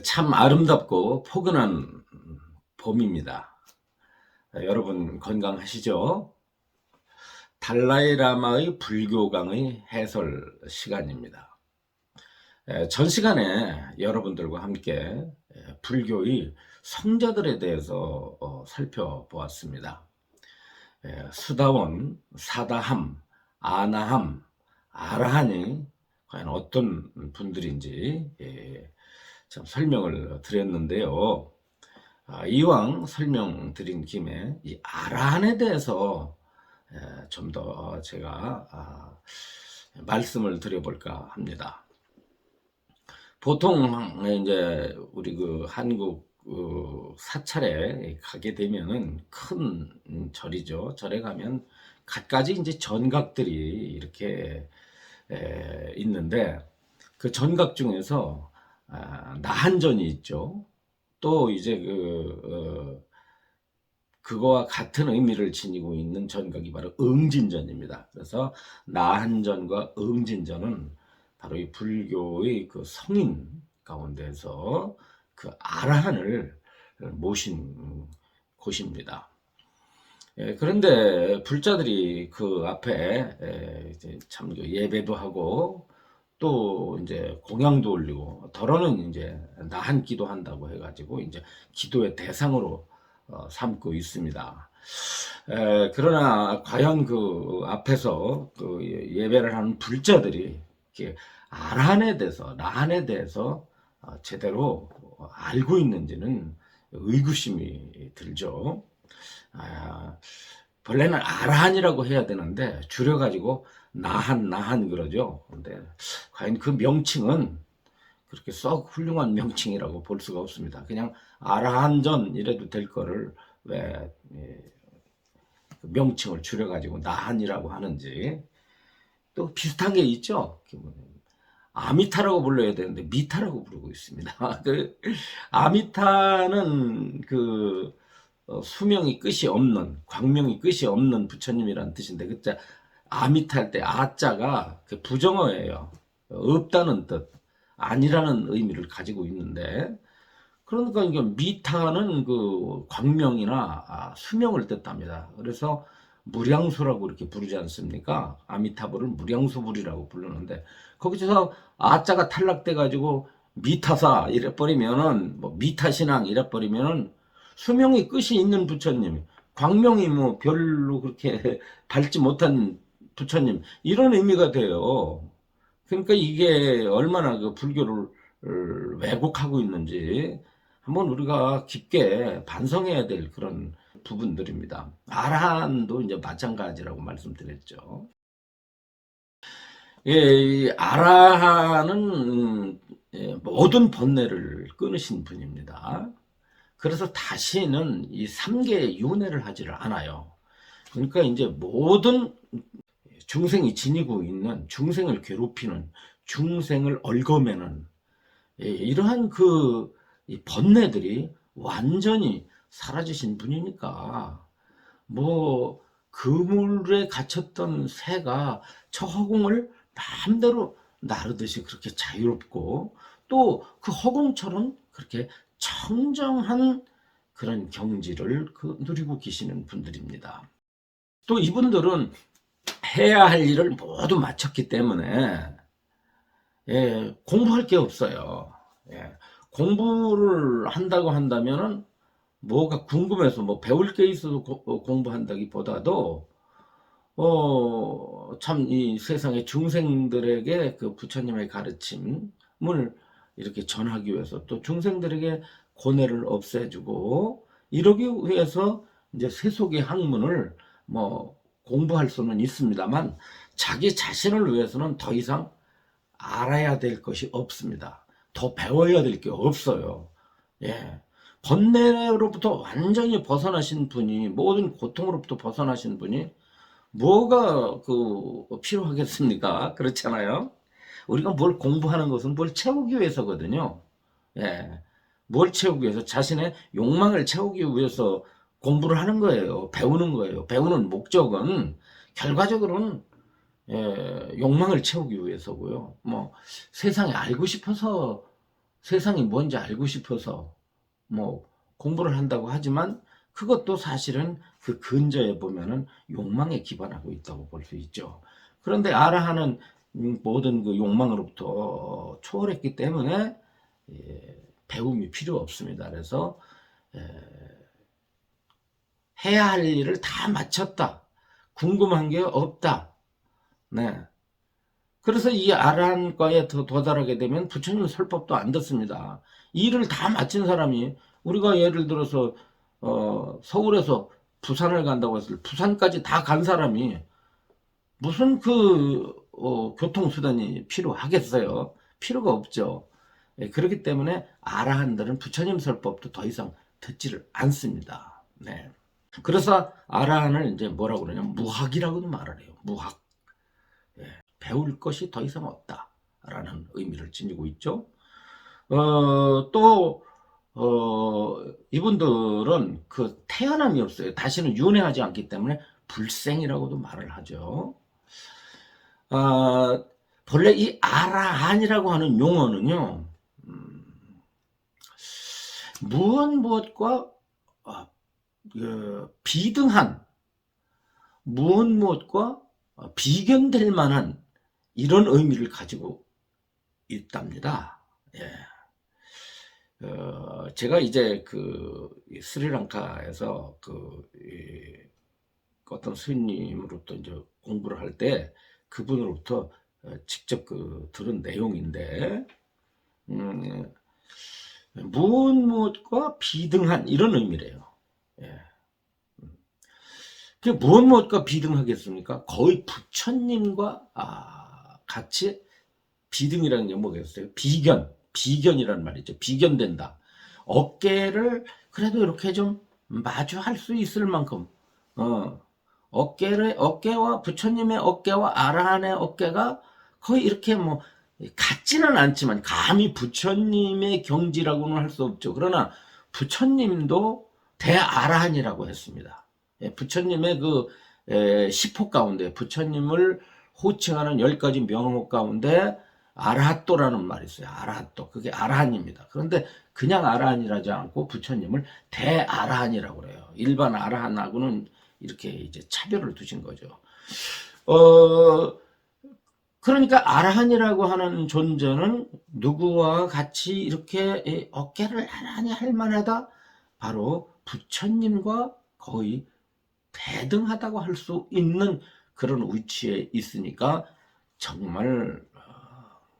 참 아름답고 포근한 봄입니다. 여러분 건강하시죠? 달라이라마의 불교강의 해설 시간입니다. 전 시간에 여러분들과 함께 불교의 성자들에 대해서 살펴보았습니다. 수다원, 사다함, 아나함, 아라한이 과연 어떤 분들인지 참 설명을 드렸는데요. 이왕 설명드린 김에 이 아라한에 대해서 좀 더 제가 말씀을 드려볼까 합니다. 보통 이제 우리 그 한국 사찰에 가게 되면은 큰 절이죠. 절에 가면 갖가지 이제 전각들이 이렇게 있는데 그 전각 중에서 나한전이 있죠. 또 이제 그거와 같은 의미를 지니고 있는 전각이 바로 응진전입니다. 그래서 나한전과 응진전은 바로 이 불교의 그 성인 가운데서 그 아라한을 모신 곳입니다. 그런데 불자들이 그 앞에 참 예배도 하고 또 이제 공양도 올리고 더러는 이제 나한기도 한다고 해가지고 이제 기도의 대상으로 삼고 있습니다. 그러나 과연 그 앞에서 그 예배를 하는 불자들이 이렇게 아라한에 대해서 나한에 대해서 제대로 알고 있는지는 의구심이 들죠. 본래는 아라한이라고 해야 되는데 줄여가지고 나한 그러죠. 근데 과연 그 명칭은 그렇게 썩 훌륭한 명칭이라고 볼 수가 없습니다. 그냥 아라한전 이래도 될 거를 왜 그 명칭을 줄여가지고 나한이라고 하는지. 또 비슷한 게 있죠. 아미타라고 불러야 되는데 미타라고 부르고 있습니다. 그 아미타는 그 수명이 끝이 없는, 광명이 끝이 없는 부처님이라는 뜻인데, 그자 아미타 할 때 아자가 그 부정어예요. 없다는 뜻, 아니라는 의미를 가지고 있는데, 그러니까 이게 미타는 그 광명이나 수명을 뜻합니다. 그래서 무량수라고 이렇게 부르지 않습니까? 아미타불을 무량수불이라고 부르는데, 거기서 아자가 탈락돼 가지고 미타사 이래 버리면은 뭐 미타신앙 이래 버리면은 수명이 끝이 있는 부처님, 광명이 뭐 별로 그렇게 밝지 못한 부처님 이런 의미가 돼요. 그러니까 이게 얼마나 그 불교를 왜곡하고 있는지 한번 우리가 깊게 반성해야 될 그런 부분들입니다. 아라한도 이제 마찬가지라고 말씀드렸죠. 예, 이 아라한은 모든 번뇌를 끊으신 분입니다. 그래서 다시는 이 삼계 윤회를 하지를 않아요. 그러니까 이제 모든 중생이 지니고 있는 중생을 괴롭히는 중생을 얽어매는 이러한 그 번뇌들이 완전히 사라지신 분이니까 뭐 그물에 갇혔던 새가 저 허공을 마음대로 나르듯이 그렇게 자유롭고 또 그 허공처럼 그렇게 청정한 그런 경지를 누리고 계시는 분들입니다. 또 이분들은 해야 할 일을 모두 마쳤기 때문에 공부할 게 없어요. 공부를 한다고 한다면은 뭐가 궁금해서 뭐 배울 게 있어서 공부한다기보다도 참 이 세상의 중생들에게 그 부처님의 가르침을 이렇게 전하기 위해서 또 중생들에게 고뇌를 없애주고 이러기 위해서 이제 세속의 학문을 뭐 공부할 수는 있습니다만 자기 자신을 위해서는 더 이상 알아야 될 것이 없습니다. 더 배워야 될 게 없어요. 예. 번뇌로부터 완전히 벗어나신 분이 모든 고통으로부터 벗어나신 분이 뭐가 그 필요하겠습니까? 그렇잖아요. 우리가 뭘 공부하는 것은 뭘 채우기 위해서거든요. 예. 뭘 채우기 위해서 자신의 욕망을 채우기 위해서 공부를 하는 거예요. 배우는 거예요. 배우는 목적은 결과적으로는 욕망을 채우기 위해서고요. 뭐 세상에 알고 싶어서 세상이 뭔지 알고 싶어서 뭐 공부를 한다고 하지만 그것도 사실은 그 근저에 보면은 욕망에 기반하고 있다고 볼 수 있죠. 그런데 아라하는 모든 그 욕망으로부터 초월했기 때문에 배움이 필요 없습니다. 그래서 해야 할 일을 다 마쳤다. 궁금한 게 없다. 네. 그래서 이 아라한과에 도달하게 되면 부처님 설법도 안 듣습니다. 일을 다 마친 사람이 우리가 예를 들어서 서울에서 부산을 간다고 했을 때 부산까지 다 간 사람이 무슨 교통수단이 필요하겠어요? 필요가 없죠. 그렇기 때문에 아라한들은 부처님 설법도 더 이상 듣지를 않습니다. 네. 그래서 아라한을 이제 뭐라고 그러냐면 무학이라고도 말을 해요. 무학. 배울 것이 더 이상 없다라는 의미를 지니고 있죠. 또 이분들은 그 태어남이 없어요. 다시는 윤회하지 않기 때문에 불생이라고도 말을 하죠. 본래 이 아라한이라고 하는 용어는요, 무엇과 비등한, 무엇과 비견될 만한 이런 의미를 가지고 있답니다. 예. 제가 이제 스리랑카에서 어떤 스님으로부터 이제 공부를 할 때 그분으로부터 직접 들은 내용인데, 무엇과 비등한 이런 의미래요. 예. 무엇과 비등하겠습니까? 거의 부처님과 같이 비등이라는 게 뭐겠어요? 비견이라는 말이죠. 비견된다. 어깨를 그래도 이렇게 좀 마주할 수 있을 만큼, 어깨와 부처님의 어깨와 아라한의 어깨가 거의 이렇게 뭐 같지는 않지만 감히 부처님의 경지라고는 할 수 없죠. 그러나 부처님도 대아라한이라고 했습니다. 부처님의 10호 가운데 부처님을 호칭하는 10가지 명호 가운데 아라핫도라는 말이 있어요. 아라핫도. 그게 아라한입니다. 그런데 그냥 아라한이라지 않고 부처님을 대아라한이라고 그래요. 일반 아라한하고는 이렇게 이제 차별을 두신 거죠. 그러니까 아라한이라고 하는 존재는 누구와 같이 이렇게 어깨를 나란히 할 만하다? 바로 부처님과 거의 대등하다고 할 수 있는 그런 위치에 있으니까 정말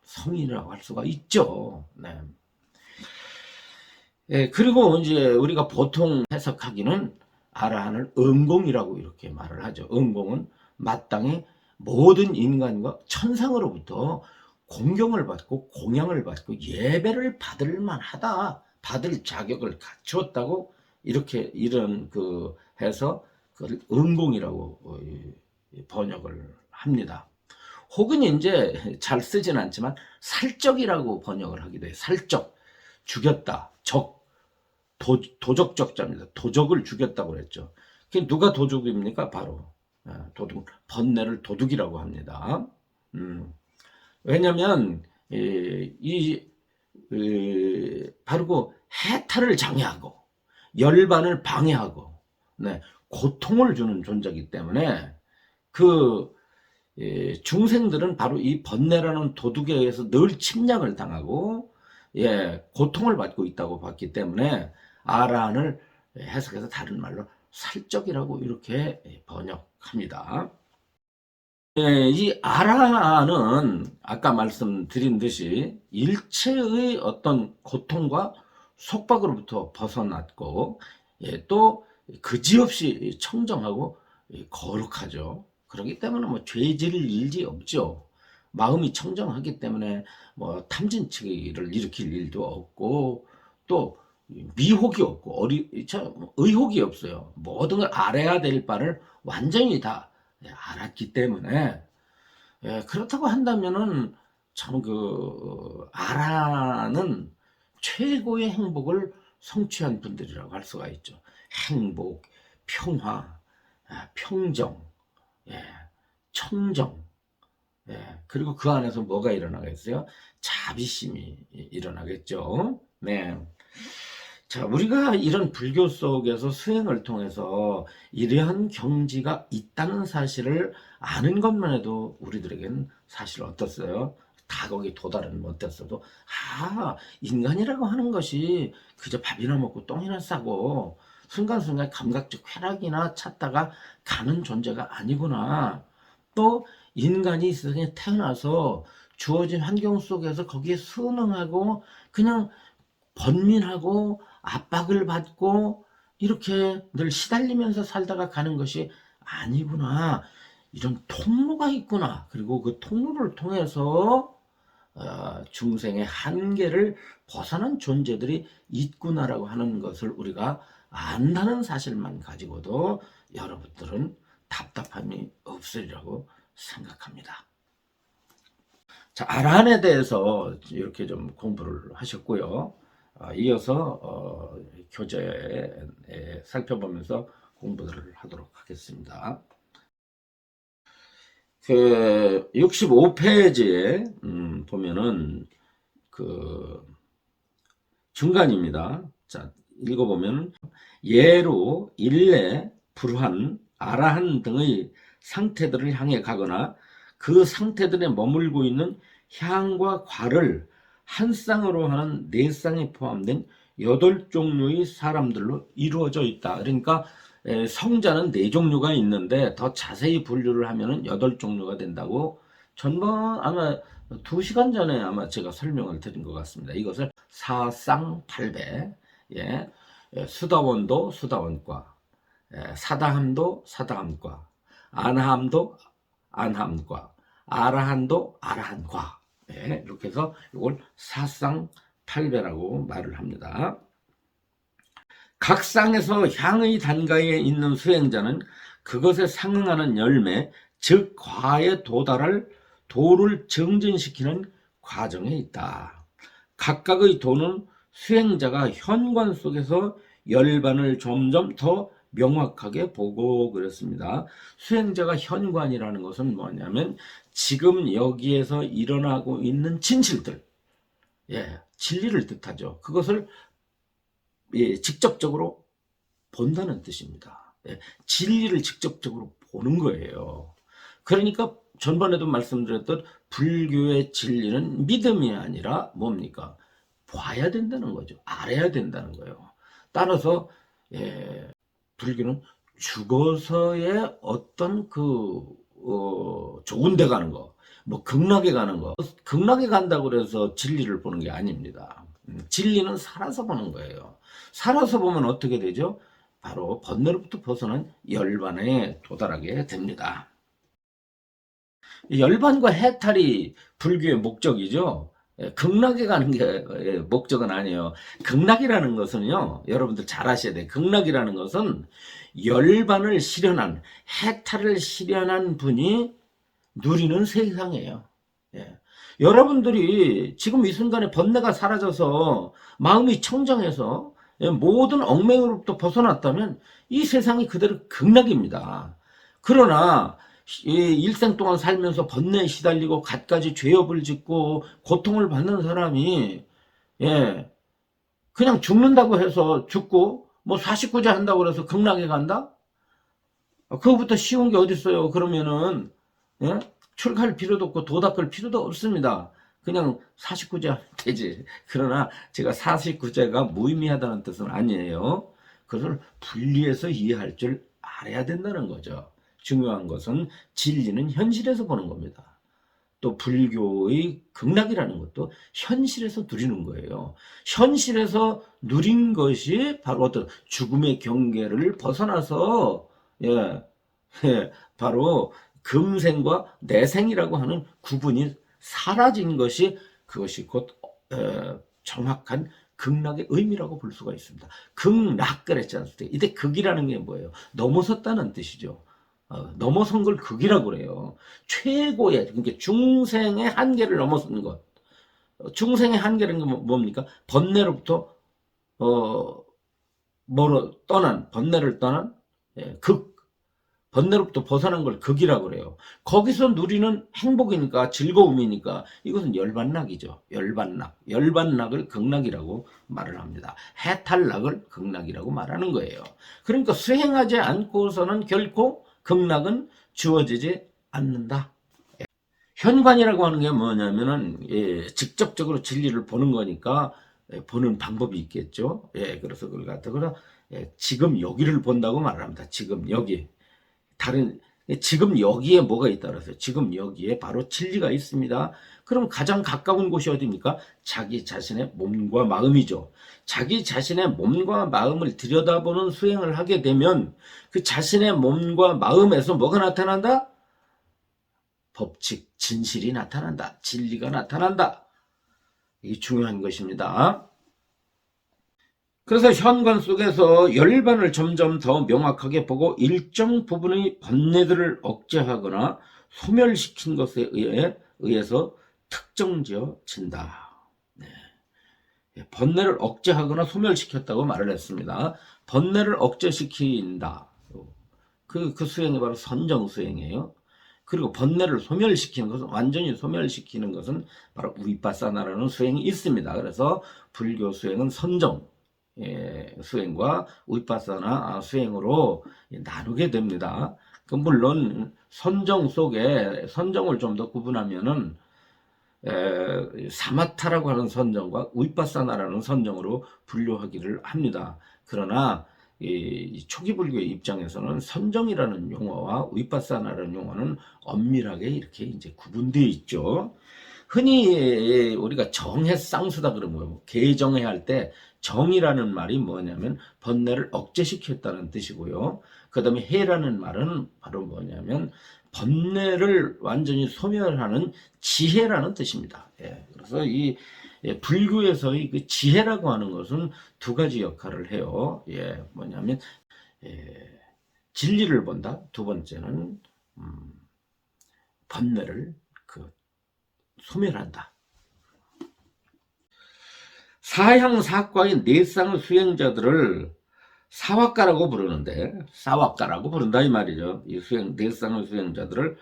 성인이라고 할 수가 있죠. 네. 그리고 이제 우리가 보통 해석하기는 아라한을 음공이라고 이렇게 말을 하죠. 음공은 마땅히 모든 인간과 천상으로부터 공경을 받고 공양을 받고 예배를 받을 만하다, 받을 자격을 갖추었다고 이렇게 이런 해서 음공이라고 번역을 합니다. 혹은 이제 잘 쓰진 않지만 살적이라고 번역을 하기도 해요. 살적, 죽였다, 도적적자입니다. 도적을 죽였다고 그랬죠. 그게 누가 도둑입니까? 바로 도둑, 번뇌를 도둑이라고 합니다. 왜냐하면 바로 그 해탈을 장애하고 열반을 방해하고 고통을 주는 존재이기 때문에 중생들은 바로 이 번뇌라는 도둑에 의해서 늘 침략을 당하고 고통을 받고 있다고 봤기 때문에 아라한을 해석해서 다른 말로 살적이라고 이렇게 번역합니다. 이 아라한은 아까 말씀드린 듯이 일체의 어떤 고통과 속박으로부터 벗어났고 또 그지없이 청정하고 거룩하죠. 그렇기 때문에 뭐 죄질을 일이 없죠. 마음이 청정하기 때문에 뭐 탐진치기를 일으킬 일도 없고 또 미혹이 없고 의혹이 없어요. 모든 걸 알아야 될 바를 완전히 다 알았기 때문에 그렇다고 한다면은 참 아라는 최고의 행복을 성취한 분들이라고 할 수가 있죠. 행복, 평화, 평정, 청정, 예, 그리고 그 안에서 뭐가 일어나겠어요? 자비심이 일어나겠죠. 네. 자, 우리가 이런 불교 속에서 수행을 통해서 이러한 경지가 있다는 사실을 아는 것만 해도 우리들에겐 사실 어떻어요? 다 거기 도달은 못했어도, 인간이라고 하는 것이 그저 밥이나 먹고 똥이나 싸고 순간순간 감각적 쾌락이나 찾다가 가는 존재가 아니구나. 또 인간이 이 세상에 태어나서 주어진 환경 속에서 거기에 순응하고 그냥 번민하고 압박을 받고 이렇게 늘 시달리면서 살다가 가는 것이 아니구나. 이런 통로가 있구나. 그리고 그 통로를 통해서 중생의 한계를 벗어난 존재들이 있구나라고 하는 것을 우리가 안다는 사실만 가지고도 여러분들은 답답함이 없으리라고 생각합니다. 자, 아란에 대해서 이렇게 좀 공부를 하셨고요. 이어서 교재에 살펴보면서 공부를 하도록 하겠습니다. 그 65페이지에 보면은 그 중간입니다. 자, 읽어보면 예로 일례, 불환, 아라한 등의 상태들을 향해 가거나 그 상태들에 머물고 있는 향과 과를 한 쌍으로 하는 네 쌍이 포함된 8종류의 사람들로 이루어져 있다. 그러니까 성자는 4종류가 있는데 더 자세히 분류를 하면은 8종류가 된다고 전번 아마 2시간 전에 아마 제가 설명을 드린 것 같습니다. 이것을 사쌍팔배, 예, 수다원도 수다원과, 사다함도 사다함과, 안함도 안함과, 아라한도 아라한과, 이렇게 해서 이걸 사쌍팔배라고 말을 합니다. 각 쌍에서 향의 단가에 있는 수행자는 그것에 상응하는 열매, 즉 과에 도달할 도를 증진시키는 과정에 있다. 각각의 도는 수행자가 현관 속에서 열반을 점점 더 명확하게 보고 그랬습니다. 수행자가 현관이라는 것은 뭐냐면 지금 여기에서 일어나고 있는 진실들, 진리를 뜻하죠. 그것을 직접적으로 본다는 뜻입니다. 진리를 직접적으로 보는 거예요. 그러니까 전번에도 말씀드렸던 불교의 진리는 믿음이 아니라 뭡니까? 봐야 된다는 거죠. 알아야 된다는 거예요. 따라서 불교는 죽어서의 어떤 좋은 데 가는 거, 뭐 극락에 가는 거, 극락에 간다고 그래서 진리를 보는 게 아닙니다. 진리는 살아서 보는 거예요. 살아서 보면 어떻게 되죠? 바로 번뇌로부터 벗어난 열반에 도달하게 됩니다. 열반과 해탈이 불교의 목적이죠. 극락에 가는 게 목적은 아니에요. 극락이라는 것은요, 여러분들 잘 아셔야 돼요. 극락이라는 것은 열반을 실현한, 해탈을 실현한 분이 누리는 세상이에요. 여러분들이 지금 이 순간에 번뇌가 사라져서 마음이 청정해서 모든 얽매여로부터 벗어났다면 이 세상이 그대로 극락입니다. 그러나 일생 동안 살면서 번뇌에 시달리고 갖가지 죄업을 짓고 고통을 받는 사람이 그냥 죽는다고 해서 죽고 뭐 49제 한다고 해서 극락에 간다? 그거부터 쉬운 게 어디 있어요? 그러면은 출갈 필요도 없고 도 닦을 필요도 없습니다. 그냥 49제 하면 되지. 그러나 제가 49제가 무의미하다는 뜻은 아니에요. 그것을 분리해서 이해할 줄 알아야 된다는 거죠. 중요한 것은 진리는 현실에서 보는 겁니다. 또 불교의 극락이라는 것도 현실에서 누리는 거예요. 현실에서 누린 것이 바로 어떤 죽음의 경계를 벗어나서 바로 금생과 내생이라고 하는 구분이 사라진 것이 그것이 곧 정확한 극락의 의미라고 볼 수가 있습니다. 극락 그랬지 않습니까? 이때 극이라는 게 뭐예요? 넘어섰다는 뜻이죠. 넘어선 걸 극이라고 그래요. 최고의, 그러니까 중생의 한계를 넘어선 것. 중생의 한계는 뭡니까? 번뇌로부터 번뇌를 떠난 극, 번뇌로부터 벗어난 걸 극이라고 그래요. 거기서 누리는 행복이니까 즐거움이니까 이것은 열반락이죠. 열반락. 열반락을 극락이라고 말을 합니다. 해탈락을 극락이라고 말하는 거예요. 그러니까 수행하지 않고서는 결코 극락은 주어지지 않는다. 현관이라고 하는 게 뭐냐면은 직접적으로 진리를 보는 거니까 보는 방법이 있겠죠. 그래서 그걸 갖다가 지금 여기를 본다고 말을 합니다. 지금 여기. 다른 지금 여기에 뭐가 있다 그래서 지금 여기에 바로 진리가 있습니다. 그럼 가장 가까운 곳이 어디입니까? 자기 자신의 몸과 마음이죠. 자기 자신의 몸과 마음을 들여다보는 수행을 하게 되면 그 자신의 몸과 마음에서 뭐가 나타난다? 법칙, 진실이 나타난다. 진리가 나타난다. 이게 중요한 것입니다. 그래서 현관 속에서 열반을 점점 더 명확하게 보고 일정 부분의 번뇌들을 억제하거나 소멸시킨 것에 의해서 특정지어진다. 네. 번뇌를 억제하거나 소멸시켰다고 말을 했습니다. 번뇌를 억제시킨다. 그 수행이 바로 선정수행이에요. 그리고 번뇌를 소멸시키는 것은 완전히 소멸시키는 것은 바로 위파사나라는 수행이 있습니다. 그래서 불교 수행은 선정 수행과 위파사나 수행으로 나누게 됩니다. 물론 선정 속에 선정을 좀 더 구분하면은 사마타라고 하는 선정과 위파사나라는 선정으로 분류하기를 합니다. 그러나 이 초기 불교의 입장에서는 선정이라는 용어와 위파사나라는 용어는 엄밀하게 이렇게 이제 구분되어 있죠. 흔히 우리가 정해쌍수다 그러면 개정해 할 때 정이라는 말이 뭐냐면 번뇌를 억제시켰다는 뜻이고요. 그 다음에 해라는 말은 바로 뭐냐면 번뇌를 완전히 소멸하는 지혜라는 뜻입니다. 그래서 이 불교에서의 그 지혜라고 하는 것은 두 가지 역할을 해요. 뭐냐면 진리를 본다. 두 번째는 번뇌를 소멸한다. 사향사과의 내상 수행자들을 사와가라고 부르는데 사와가라고 부른다 이 말이죠. 이 내상 수행자들을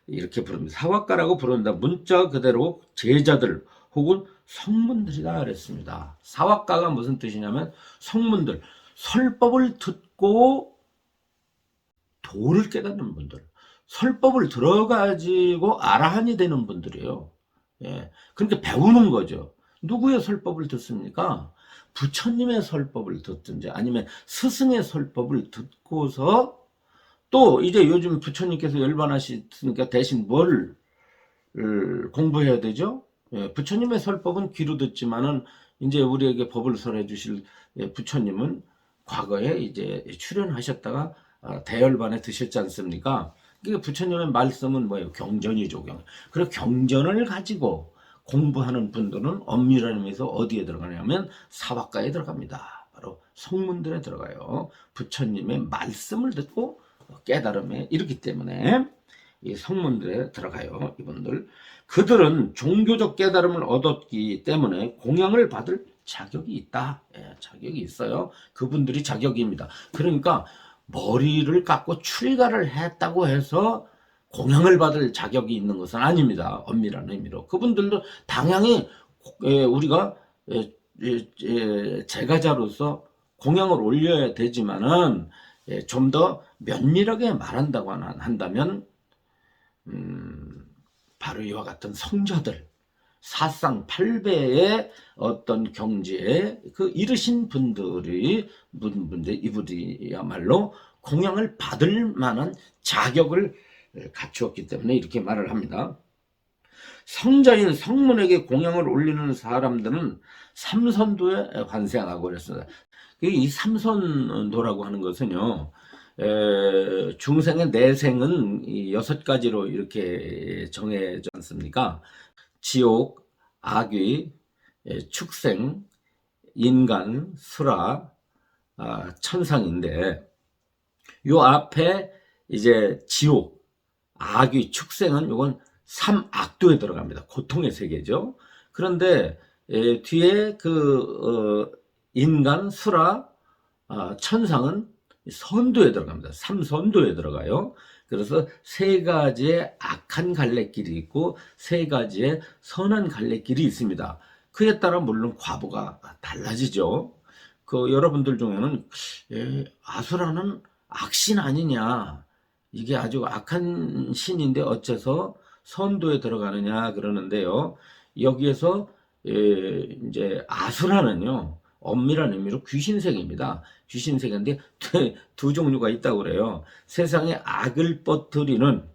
이렇게 부릅니다. 사와가라고 부른다. 문자 그대로 제자들 혹은 성문들이다 그랬습니다. 사와가가 무슨 뜻이냐면 성문들, 설법을 듣고 도를 깨닫는 분들, 설법을 들어가지고 아라한이 되는 분들이에요. 그러니까 배우는 거죠. 누구의 설법을 듣습니까? 부처님의 설법을 듣든지 아니면 스승의 설법을 듣고서 또 이제 요즘 부처님께서 열반하시니까 대신 뭘 공부해야 되죠? 부처님의 설법은 귀로 듣지만은 이제 우리에게 법을 설해 주실 부처님은 과거에 이제 출연하셨다가 대열반에 드셨지 않습니까? 그러니까 부처님의 말씀은 뭐예요? 경전이죠. 그리고 경전을 가지고 공부하는 분들은 엄밀한 의미에서 어디에 들어가냐면 사와가에 들어갑니다. 바로 성문들에 들어가요. 부처님의 말씀을 듣고 깨달음에 이르기 때문에 이 성문들에 들어가요. 이분들 그들은 종교적 깨달음을 얻었기 때문에 공양을 받을 자격이 있다. 자격이 있어요. 그분들이 자격입니다. 그러니까 머리를 깎고 출가를 했다고 해서 공양을 받을 자격이 있는 것은 아닙니다. 엄밀한 의미로. 그분들도 당연히 우리가 제가자로서 공양을 올려야 되지만은 좀 더 면밀하게 말한다고 한다면 바로 이와 같은 성자들 사상 8배의 어떤 경지에 그 이르신 분들이 이분들이야말로 공양을 받을 만한 자격을 갖추었기 때문에 이렇게 말을 합니다. 성자인 성문에게 공양을 올리는 사람들은 삼선도에 환생하고 그랬습니다. 이 삼선도라고 하는 것은요, 중생의 내생은 6가지로 이렇게 정해져 않습니까? 지옥, 악귀, 축생, 인간, 수라, 천상인데 요 앞에 이제 지옥, 악귀, 축생은 요건 삼악도에 들어갑니다. 고통의 세계죠. 그런데 뒤에 그 인간, 수라, 천상은 선도에 들어갑니다. 삼선도에 들어가요. 그래서 세 가지의 악한 갈래길이 있고 세 가지의 선한 갈래길이 있습니다. 그에 따라 물론 과보가 달라지죠. 여러분들 중에는 아수라는 악신 아니냐, 이게 아주 악한 신인데 어째서 선도에 들어가느냐 그러는데요. 여기에서 이제 아수라는요, 엄밀한 의미로 귀신색입니다. 귀신색인데 두 종류가 있다고 그래요. 세상에 악을 퍼뜨리는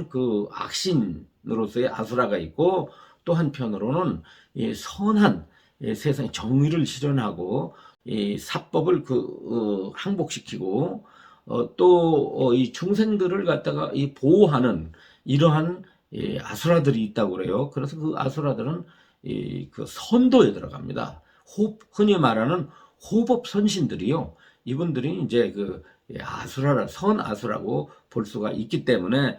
그 악신으로서의 아수라가 있고, 또 한편으로는 선한 세상에 정의를 실현하고 사법을 항복시키고 또 이 중생들을 갖다가 보호하는 이러한 아수라들이 있다고 그래요. 그래서 그 아수라들은 그 선도에 들어갑니다. 흔히 말하는 호법 선신들이요. 이분들이 이제 선 아수라고 볼 수가 있기 때문에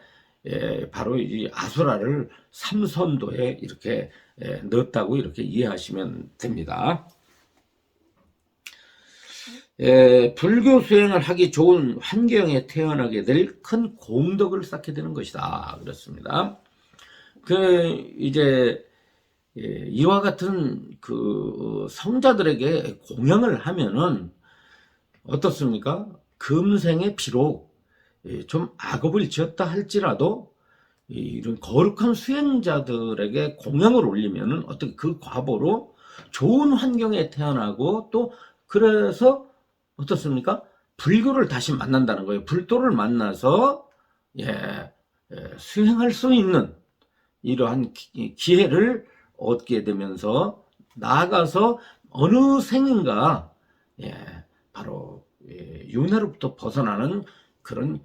바로 이 아수라를 삼선도에 이렇게 넣었다고 이렇게 이해하시면 됩니다. 불교 수행을 하기 좋은 환경에 태어나게 될 큰 공덕을 쌓게 되는 것이다. 그렇습니다. 이제 이와 같은 성자들에게 공양을 하면은 어떻습니까? 금생에 비록 좀 악업을 지었다 할지라도 이런 거룩한 수행자들에게 공양을 올리면은 어떻게 그 과보로 좋은 환경에 태어나고, 또 그래서 어떻습니까? 불교를 다시 만난다는 거예요. 불도를 만나서 수행할 수 있는 이러한 기회를 얻게 되면서 나아가서 어느 생인가 바로 윤회로부터 벗어나는 그런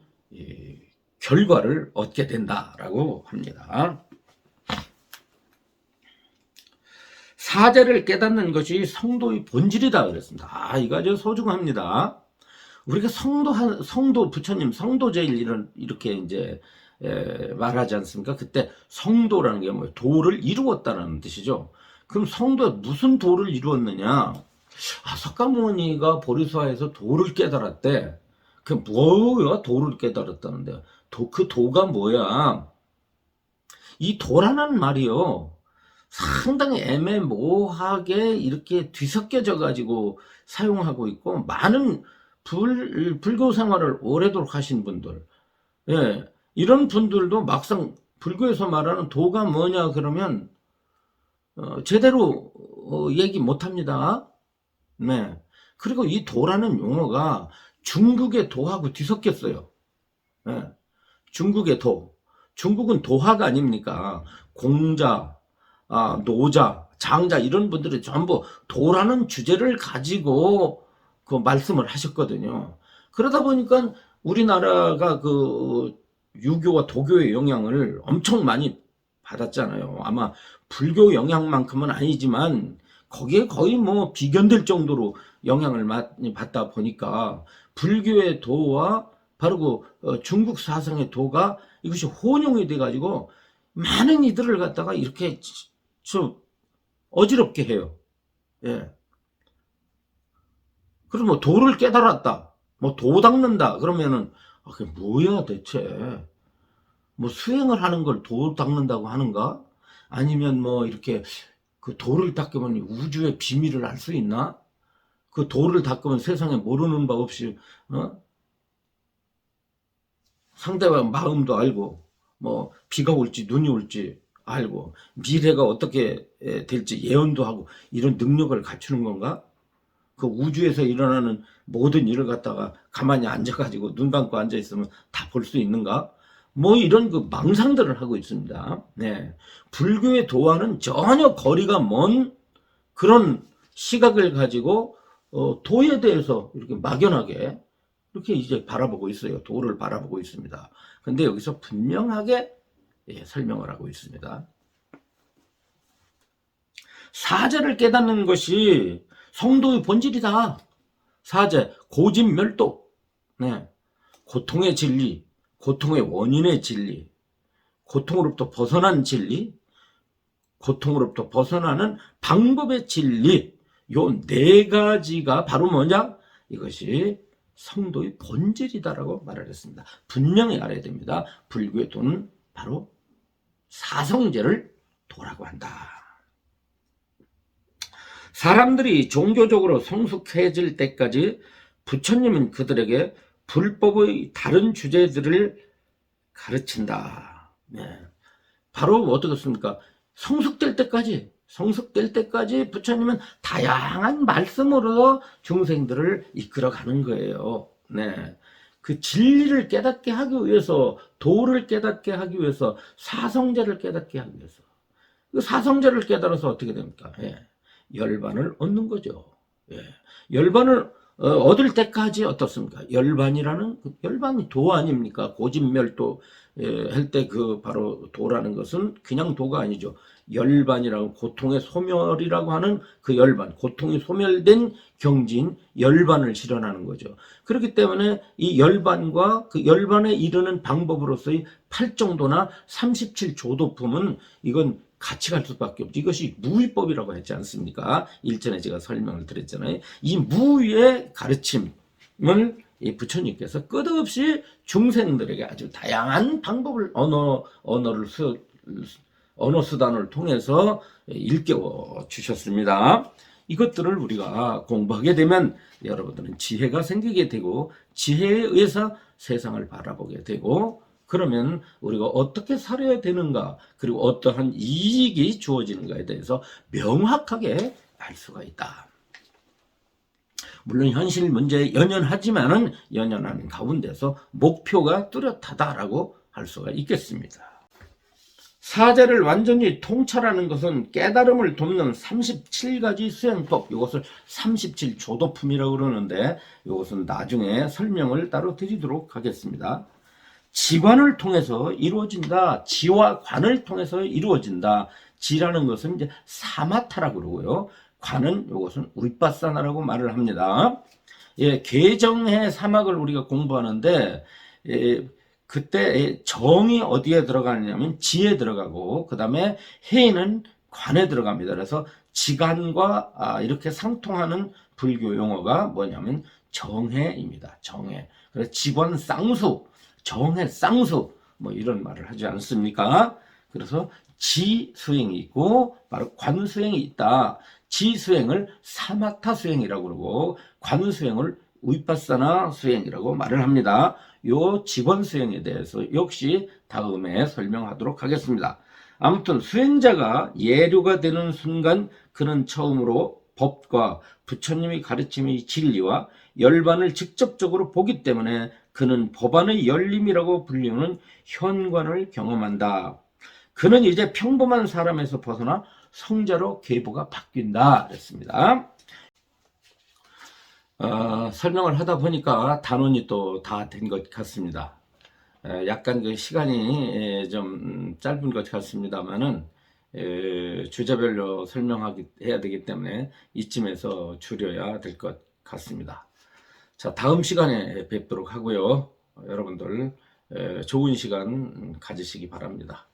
결과를 얻게 된다라고 합니다. 사제를 깨닫는 것이 성도의 본질이다 그랬습니다. 이거 아주 소중합니다. 우리가 성도 부처님 성도제일 이렇게 이제 말하지 않습니까? 그때 성도라는 게 뭐예요? 도를 이루었다는 뜻이죠. 그럼 성도가 무슨 도를 이루었느냐? 석가모니가 보리수화에서 도를 깨달았대. 그 뭐야? 도를 깨달았다는데. 그 도가 뭐야? 이 도라는 말이요, 상당히 애매모호하게 이렇게 뒤섞여져 가지고 사용하고 있고, 많은 불교 생활을 오래도록 하신 분들, 이런 분들도 막상 불교에서 말하는 도가 뭐냐 그러면 제대로 얘기 못합니다. 그리고 이 도라는 용어가 중국의 도하고 뒤섞였어요. 중국의 도. 중국은 도화가 아닙니까? 공자, 노자, 장자 이런 분들이 전부 도라는 주제를 가지고 말씀을 하셨거든요. 그러다 보니까 우리나라가 유교와 도교의 영향을 엄청 많이 받았잖아요. 아마 불교 영향만큼은 아니지만 거기에 거의 비견될 정도로 영향을 많이 받다 보니까 불교의 도와 바로 중국 사상의 도가 이것이 혼용이 돼가지고 많은 이들을 갖다가 이렇게 좀 어지럽게 해요. 그리고 도를 깨달았다, 도 닦는다 그러면은 그게 뭐야 대체? 수행을 하는 걸 도 닦는다고 하는가? 아니면 이렇게 그 도를 닦으면 우주의 비밀을 알 수 있나? 그 도를 닦으면 세상에 모르는 바 없이 상대방 마음도 알고, 비가 올지 눈이 올지 알고, 미래가 어떻게 될지 예언도 하고, 이런 능력을 갖추는 건가? 그 우주에서 일어나는 모든 일을 갖다가 가만히 앉아가지고 눈 감고 앉아있으면 다 볼 수 있는가? 이런 망상들을 하고 있습니다. 불교의 도와는 전혀 거리가 먼 그런 시각을 가지고 도에 대해서 이렇게 막연하게 이렇게 이제 바라보고 있어요. 도를 바라보고 있습니다. 근데 여기서 분명하게 설명을 하고 있습니다. 사제를 깨닫는 것이 성도의 본질이다. 사제, 고진멸도, 고통의 진리, 고통의 원인의 진리, 고통으로부터 벗어난 진리, 고통으로부터 벗어나는 방법의 진리, 요 네 가지가 바로 뭐냐? 이것이 성도의 본질이다라고 말을 했습니다. 분명히 알아야 됩니다. 불교의 도는 바로 사성제를 도라고 한다. 사람들이 종교적으로 성숙해질 때까지 부처님은 그들에게 불법의 다른 주제들을 가르친다. 네. 바로 어떻겠습니까? 성숙될 때까지 부처님은 다양한 말씀으로 중생들을 이끌어가는 거예요. 네. 그 진리를 깨닫게 하기 위해서, 도를 깨닫게 하기 위해서, 사성제를 깨닫게 하기 위해서. 그 사성제를 깨달아서 어떻게 됩니까? 예. 열반을 얻는 거죠. 예. 열반을 얻을 때까지 어떻습니까? 열반이라는, 열반이 도 아닙니까? 고진멸도 할 때 그 바로 도라는 것은 그냥 도가 아니죠. 열반이라고, 고통의 소멸이라고 하는 그 열반, 고통이 소멸된 경지인 열반을 실현하는 거죠. 그렇기 때문에 이 열반과 그 열반에 이르는 방법으로서의 8정도나 37조도품은 이건 같이 갈 수밖에 없죠. 이것이 무위법이라고 했지 않습니까? 일전에 제가 설명을 드렸잖아요. 이 무위의 가르침을 이 부처님께서 끝없이 중생들에게 아주 다양한 방법을 언어 수단을 통해서 일깨워 주셨습니다. 이것들을 우리가 공부하게 되면 여러분들은 지혜가 생기게 되고, 지혜에 의해서 세상을 바라보게 되고, 그러면 우리가 어떻게 살아야 되는가, 그리고 어떠한 이익이 주어지는가에 대해서 명확하게 알 수가 있다. 물론 현실 문제에 연연하지만은 연연하는 가운데서 목표가 뚜렷하다라고 할 수가 있겠습니다. 사제를 완전히 통찰하는 것은 깨달음을 돕는 37가지 수행법, 이것을 37조도품이라고 그러는데, 이것은 나중에 설명을 따로 드리도록 하겠습니다. 지관을 통해서 이루어진다. 지와 관을 통해서 이루어진다. 지라는 것은 이제 사마타라고 그러고요. 관은 이것은 울바사나라고 말을 합니다. 예, 개정해 사막을 우리가 공부하는데, 그때 정이 어디에 들어가느냐면 지에 들어가고, 그 다음에 해는 관에 들어갑니다. 그래서 지관과 이렇게 상통하는 불교 용어가 뭐냐면 정해입니다. 정해. 그래서 지관 쌍수, 정해 쌍수, 뭐 이런 말을 하지 않습니까? 그래서 지 수행이 있고 바로 관 수행이 있다. 지 수행을 사마타 수행이라고 그러고, 관 수행을 위파사나 수행이라고 말을 합니다. 요 직원 수행에 대해서 역시 다음에 설명하도록 하겠습니다. 아무튼 수행자가 예류가 되는 순간 그는 처음으로 법과 부처님이 가르침의 진리와 열반을 직접적으로 보기 때문에 그는 법안의 열림이라고 불리는 현관을 경험한다. 그는 이제 평범한 사람에서 벗어나 성자로 계보가 바뀐다 그랬습니다. 설명을 하다 보니까 단원이 또 다 된 것 같습니다. 약간 그 시간이 좀 짧은 것 같습니다만은 주제별로 해야 되기 때문에 이쯤에서 줄여야 될 것 같습니다. 자, 다음 시간에 뵙도록 하고요. 여러분들 좋은 시간 가지시기 바랍니다.